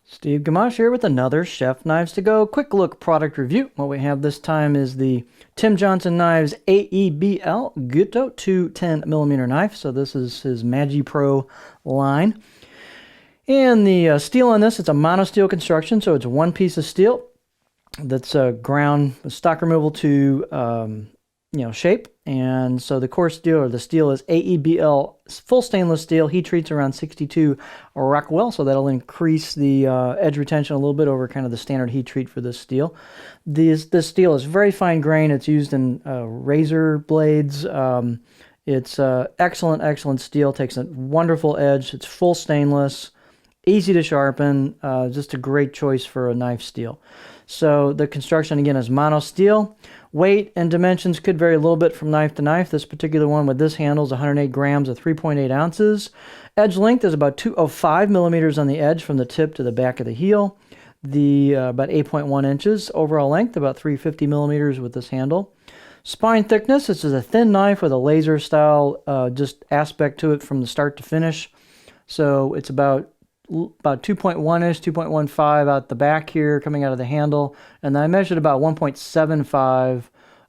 Steve Gamache here with another Chef Knives to Go quick look product review. What we have this time is the Tim Johnson Knives AEB-L Gyuto 210mm knife. So this is his Magi Pro line. And the steel on this, it's a mono steel construction, so it's one piece of steel that's ground with stock removal to shape. And so the core steel, or the steel, is AEB-L full stainless steel. Heat treats around 62 Rockwell, so that'll increase the edge retention a little bit over kind of the standard heat treat for this steel. This steel is very fine grain. It's used in razor blades. It's excellent steel. Takes a wonderful edge. It's full stainless, easy to sharpen. Just a great choice for a knife steel. So the construction, again, is mono steel. Weight and dimensions could vary a little bit from knife to knife. This particular one with this handle is 108 grams or 3.8 ounces. Edge length is about 205 millimeters on the edge from the tip to the back of the heel. About 8.1 inches. Overall length, about 350 millimeters with this handle. Spine thickness, this is a thin knife with a laser style just aspect to it from the start to finish. So it's about 2.1-ish, 2.15 out the back here coming out of the handle, and then I measured about 1.75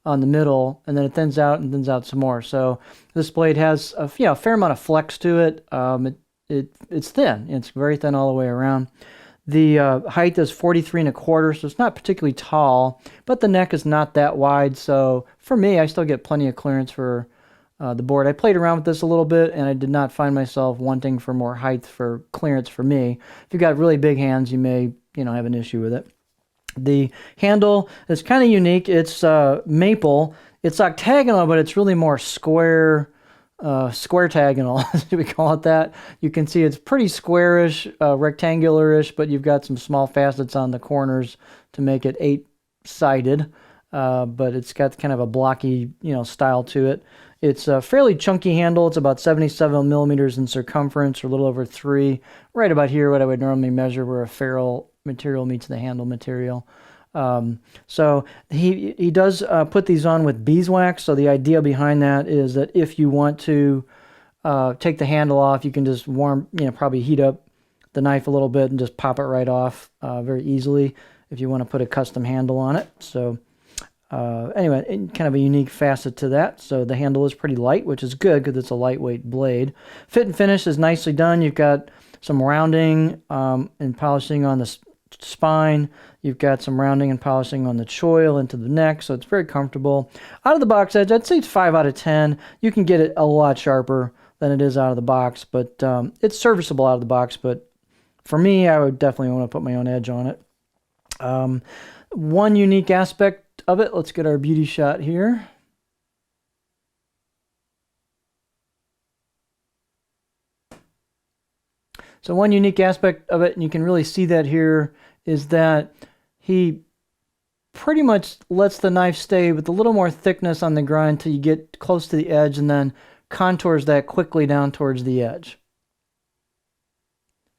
on the middle, and then it thins out and thins out some more. So this blade has a fair amount of flex to it. It's thin. It's very thin all the way around. The height is 43 1/4, so it's not particularly tall, but the neck is not that wide. So for me, I still get plenty of clearance for the board. I played around with this a little bit, and I did not find myself wanting for more height for clearance for me. If you've got really big hands, you may have an issue with it. The handle is kind of unique. It's maple. It's octagonal, but it's really more square tagonal, we call it that. You can see it's pretty squarish, rectangular-ish, but you've got some small facets on the corners to make it 8-sided. But it's got kind of a blocky, style to it. It's a fairly chunky handle. It's about 77 millimeters in circumference, or a little over 3, right about here, what I would normally measure where a ferrule material meets the handle material. So he does put these on with beeswax. So the idea behind that is that if you want to take the handle off, you can just probably heat up the knife a little bit and just pop it right off very easily if you want to put a custom handle on it. So anyway, kind of a unique facet to that. So the handle is pretty light, which is good because it's a lightweight blade. Fit and finish is nicely done. You've got some rounding and polishing on the spine. You've got some rounding and polishing on the choil into the neck, so it's very comfortable. Out of the box edge, I'd say it's 5 out of 10. You can get it a lot sharper than it is out of the box, but it's serviceable out of the box. But for me, I would definitely want to put my own edge on it. One unique aspect of it, let's get our beauty shot here. So one unique aspect of it, and you can really see that here, is that he pretty much lets the knife stay with a little more thickness on the grind till you get close to the edge, and then contours that quickly down towards the edge.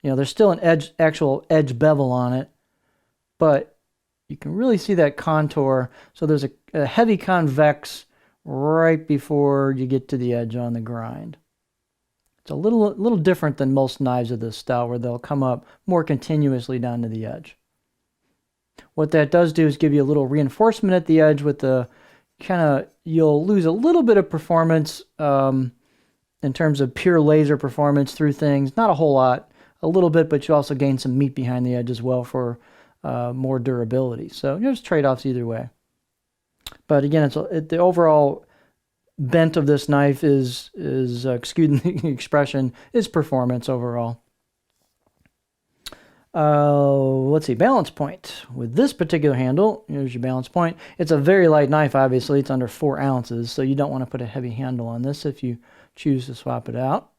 There's still an actual edge bevel on it, but you can really see that contour. So there's a heavy convex right before you get to the edge on the grind. It's a little different than most knives of this style, where they'll come up more continuously down to the edge. What that does do is give you a little reinforcement at the edge with the you'll lose a little bit of performance in terms of pure laser performance through things. Not a whole lot, a little bit, but you also gain some meat behind the edge as well for more durability. So there's trade-offs either way. But again, the overall bent of this knife is excuse the expression, is performance overall. Let's see, balance point. With this particular handle, here's your balance point. It's a very light knife, obviously. It's under 4 ounces, so you don't want to put a heavy handle on this if you choose to swap it out.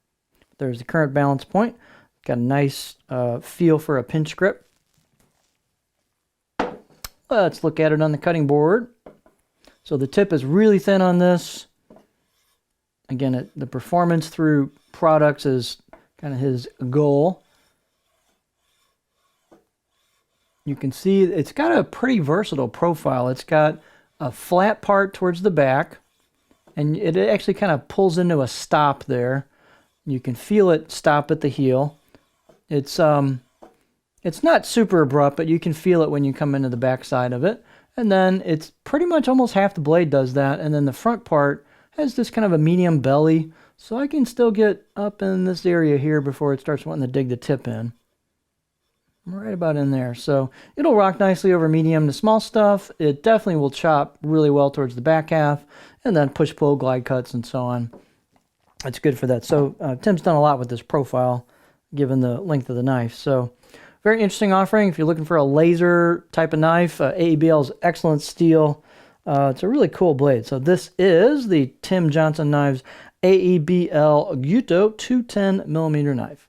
There's the current balance point. Got a nice feel for a pinch grip. Let's look at it on the cutting board. So the tip is really thin on this. Again, the performance through products is kind of his goal. You can see it's got a pretty versatile profile. It's got a flat part towards the back, and it actually kind of pulls into a stop there. You can feel it stop at the heel. It's It's not super abrupt, but you can feel it when you come into the back side of it. And then it's pretty much almost half the blade does that. And then the front part has this kind of a medium belly. So I can still get up in this area here before it starts wanting to dig the tip in. Right about in there. So it'll rock nicely over medium to small stuff. It definitely will chop really well towards the back half. And then push-pull, glide cuts, and so on. It's good for that. So Tim's done a lot with this profile, given the length of the knife. So very interesting offering. If you're looking for a laser type of knife, AEB-L is excellent steel. It's a really cool blade. So this is the Tim Johnson Knives AEB-L Gyuto 210mm knife.